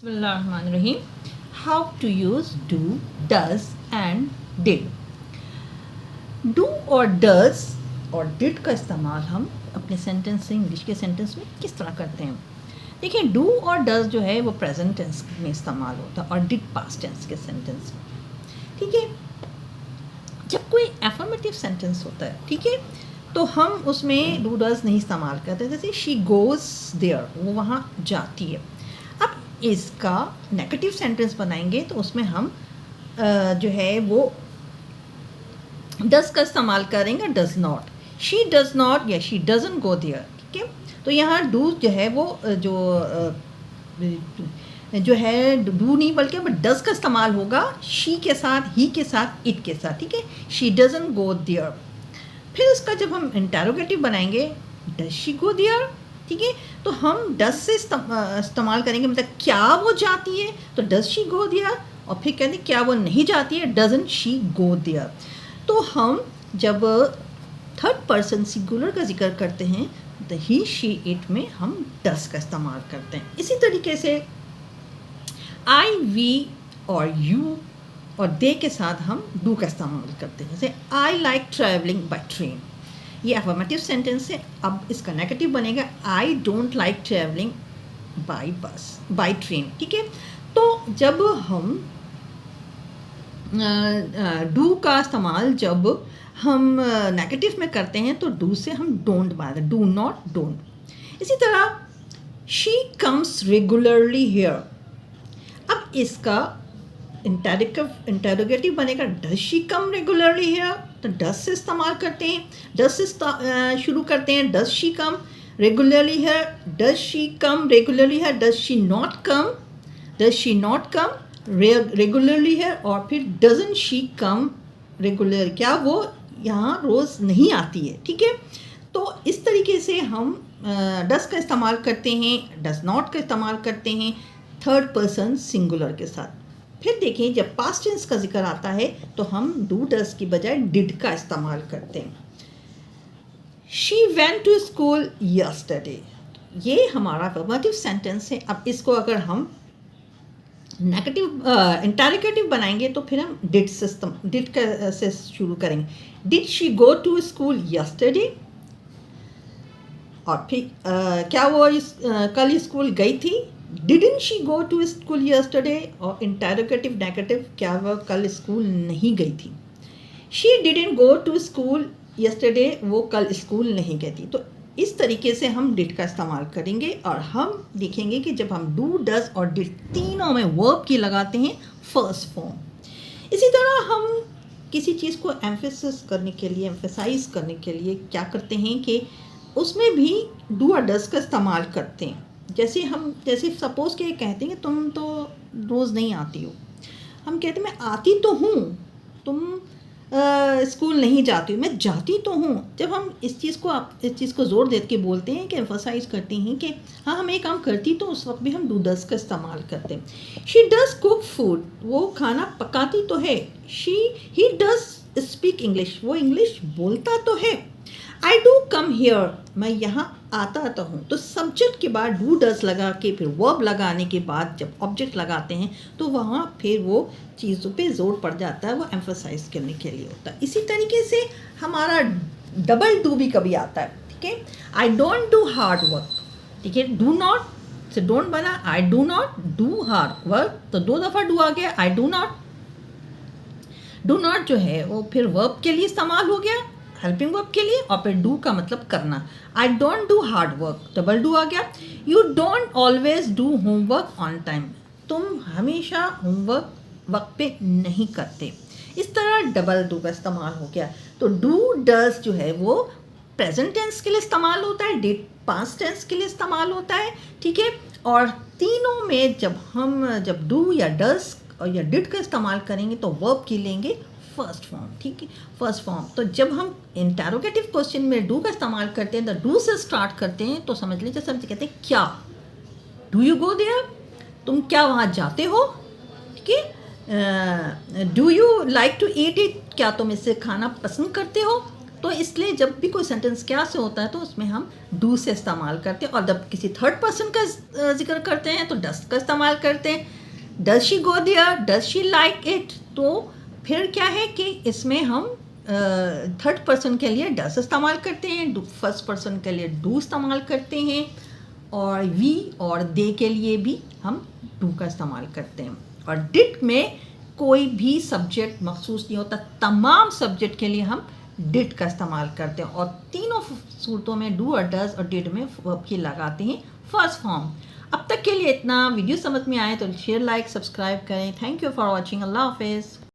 Bismillahirrahmanirrahim. How to use do, does and did. Do और does और did का इस्तेमाल हम अपने सेंटेंस से इंग्लिश के सेंटेंस में किस तरह करते हैं. देखिए do और does जो है वो प्रेजेंट टेंस में इस्तेमाल होता है और did पास्ट टेंस के सेंटेंस में. ठीक है, जब कोई एफर्मेटिव सेंटेंस होता है, ठीक है, तो हम उसमें do does नहीं इस्तेमाल करते. जैसे she goes there, वो वहाँ जाती है. अब इसका नेगेटिव सेंटेंस बनाएंगे तो उसमें हम जो है वो डज का इस्तेमाल करेंगे. Does not, she does not या शी डजंट गो देयर. ठीक है, तो यहाँ डू जो है वो जो है डू नहीं बल्कि डज का इस्तेमाल होगा शी के साथ, ही के साथ, इट के साथ. ठीक है, शी डजंट गो देयर. फिर उसका जब हम इंटेरोगेटिव बनाएंगे डज शी गो देयर. ठीक है, तो हम डज से इस्तेमाल करेंगे, मतलब क्या वो जाती है तो डज शी गो देयर, और फिर कहते हैं क्या वो नहीं जाती है डजंट शी गो देयर. तो हम जब थर्ड पर्सन सिंगुलर का जिक्र करते हैं तो ही शी इट में हम डज का इस्तेमाल करते हैं. इसी तरीके से आई वी और यू और दे के साथ हम डू का इस्तेमाल करते हैं. जैसे I like travelling by train, ये अफर्मेटिव सेंटेंस है. अब इसका नेगेटिव बनेगा I don't like travelling by बस बाय ट्रेन. ठीक है, तो जब हम डू का इस्तेमाल जब हम नेगेटिव में करते हैं तो डू से हम डोंट बनाते, डू नॉट, डोंट. इसी तरह शी कम्स रेगुलरली हियर. अब इसका इंटेरोगेटिव बनेगा does she come regularly here, तो डज से इस्तेमाल करते हैं, डज से शुरू करते हैं. Does she come regularly here, does she come regularly here, does she not come, does she not come regularly here, और फिर डजंट शी कम रेगुलर, क्या वो यहाँ रोज़ नहीं आती है. ठीक है, तो इस तरीके से हम डज का इस्तेमाल करते हैं, डज नॉट का इस्तेमाल करते हैं थर्ड पर्सन सिंगुलर के साथ. फिर देखिए जब पास्ट टेंस का जिक्र आता है तो हम डू डज की बजाय डिड का इस्तेमाल करते हैं. She went to school yesterday, ये हमारा अफर्मेटिव सेंटेंस है. अब इसको अगर हम नेगेटिव इंटेरोगेटिव बनाएंगे तो फिर हम डिड से शुरू करेंगे. Did she go to school yesterday, और फिर क्या वो कल स्कूल गई थी. Didn't she go to school yesterday, और इंटेरोगेटिव नेगेटिव, क्या वह कल स्कूल नहीं गई थी. She didn't go to school yesterday, वो कल स्कूल नहीं गई थी. तो इस तरीके से हम डिड का इस्तेमाल करेंगे और हम देखेंगे कि जब हम डू डज और डिड तीनों में वर्ब की लगाते हैं फर्स्ट फॉर्म. इसी तरह हम किसी चीज़ को एम्फेसिस करने के लिए, एम्फेसाइज करने के लिए क्या करते हैं कि उसमें भी डू और डज का इस्तेमाल करते हैं. जैसे सपोज के कहते हैं कि तुम तो रोज़ नहीं आती हो, हम कहते हैं मैं आती तो हूँ, तुम स्कूल नहीं जाती हो, मैं जाती तो हूँ. जब हम इस चीज़ को ज़ोर दे के बोलते हैं कि एम्फसाइज करते हैं कि हाँ हम ये काम करती, तो उस वक्त भी हम डू डज का इस्तेमाल करते हैं. शी डज कुक फूड, वो खाना पकाती तो है. ही डज स्पीक इंग्लिश, वो इंग्लिश बोलता तो है. आई डू कम हियर, मैं यहाँ आता तो हूँ. तो सब्जेक्ट के बाद डू डज लगा के फिर वर्ब लगाने के बाद जब ऑब्जेक्ट लगाते हैं तो वहाँ फिर वो चीज़ों पे जोर पड़ जाता है, वो एम्फसाइज करने के लिए होता है. इसी तरीके से हमारा डबल डू भी कभी आता है. ठीक है, आई डोंट डू हार्ड वर्क. ठीक है, डू नॉट से डोंट बना, I do not do hard work, तो दो दफ़ा डू आ गया. I do not, do not जो है वो फिर वर्ब के लिए इस्तेमाल हो गया, हेल्पिंग वर्ब के लिए, और फिर डू का मतलब करना. I don't do hard work, double do आ गया. You don't always do homework on time, तुम हमेशा होमवर्क वक्त पे नहीं करते. इस तरह डबल डू का इस्तेमाल हो गया. तो डू डज जो है वो प्रेजेंट टेंस के लिए इस्तेमाल होता है, डिड पास्ट टेंस के लिए इस्तेमाल होता है. ठीक है, और तीनों में जब डू या डज और या डिड का इस्तेमाल करेंगे तो वर्ब की लेंगे फर्स्ट फॉर्म. ठीक है, फर्स्ट फॉर्म. तो जब हम इंटेरोगेटिव क्वेश्चन में डू का इस्तेमाल करते हैं तो डू से स्टार्ट करते हैं. तो समझ लीजिए समझ कहते हैं क्या, डू यू गो देयर, तुम क्या वहाँ जाते हो. ठीक है, do you like to eat it, क्या तुम इसे खाना पसंद करते हो. तो इसलिए जब भी कोई सेंटेंस क्या से होता है तो उसमें हम डू से इस्तेमाल करते हैं, और जब किसी थर्ड पर्सन का जिक्र करते हैं तो डस का इस्तेमाल करते हैं। Does she go there, does she like it, तो फिर क्या है कि इसमें हम थर्ड पर्सन के लिए डस इस्तेमाल करते हैं, फर्स्ट पर्सन के लिए डू इस्तेमाल करते हैं, और वी और दे के लिए भी हम डू का इस्तेमाल करते हैं। और डिड में कोई भी सब्जेक्ट मखसूस नहीं होता, तमाम सब्जेक्ट के लिए हम डिड का इस्तेमाल करते हैं, और तीनों सूरतों में डू और डज और डिड में वर्ब की लगाते हैं फर्स्ट फॉर्म। अब तक के लिए इतना। वीडियो समझ में आए तो शेयर, लाइक, सब्सक्राइब करें। Thank you for watching. अल्लाह हाफिज़।